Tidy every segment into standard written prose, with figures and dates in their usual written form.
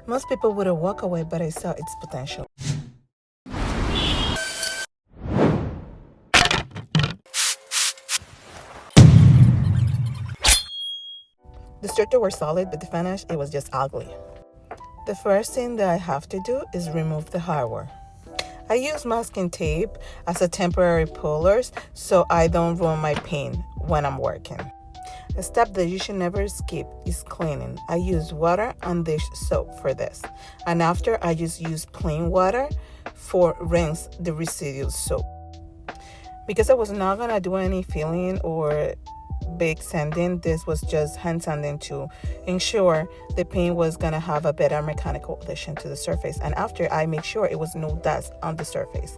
Most people would have walked away, but I saw its potential. The structure was solid, but the finish, it was just ugly. The first thing that I have to do is remove the hardware. I use masking tape as a temporary pullers so I don't ruin my paint when I'm working. A step that you should never skip is cleaning. I use water and dish soap for this. And after, I just use plain water for rinse the residual soap. Because I was not going to do any filling or big sanding, this was just hand sanding to ensure the paint was going to have a better mechanical adhesion to the surface. And after, I make sure it was no dust on the surface.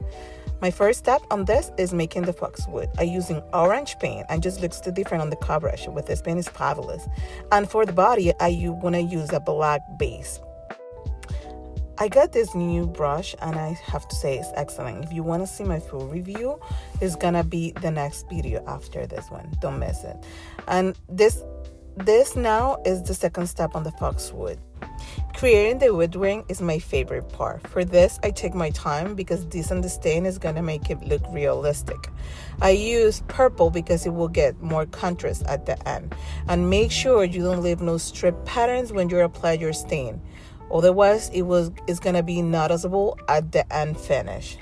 My first step on this is making the fox wood. I'm using orange paint and just looks too different on the coverage with this paint is fabulous. And for the body, I want to use a black base. I got this new brush and I have to say it's excellent. If you want to see my full review, it's gonna be the next video after this one. Don't miss it. And this now is the second step on the fox wood. Creating the wood ring is my favorite part. For this, I take my time because this and the stain is gonna make it look realistic. I use purple because it will get more contrast at the end. And make sure you don't leave no strip patterns when you apply your stain. Otherwise, it's gonna be noticeable at the end finish.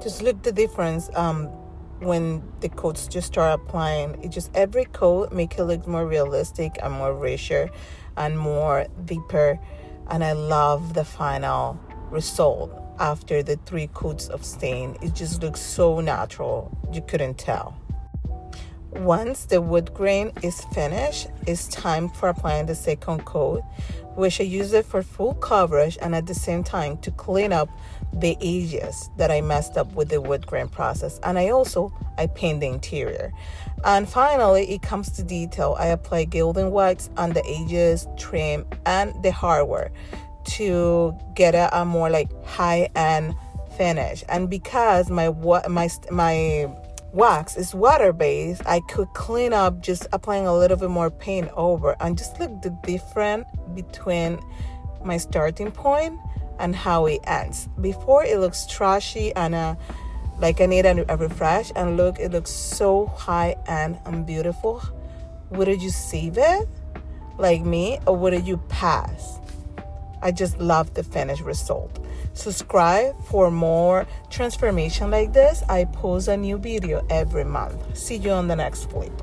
Just look the difference when the coats just start applying. It just every coat make it look more realistic and more richer and more deeper. And I love the final result after the 3 coats of stain. It just looks so natural. You couldn't tell. Once the wood grain is finished, it's time for applying the second coat, which I use it for full coverage and at the same time to clean up the edges that I messed up with the wood grain process. And I paint the interior. And finally, it comes to detail. I apply gilding wax on the edges, trim, and the hardware to get a more like high-end finish. And because my wax is water-based, I could clean up just applying a little bit more paint over and just look the difference between my starting point and how it ends. Before it looks trashy and like I need a refresh, and look, it looks so high-end and beautiful. Would you save it like me or would you pass? I just love the finished result. Subscribe for more transformation like this. I post a new video every month. See you on the next flip.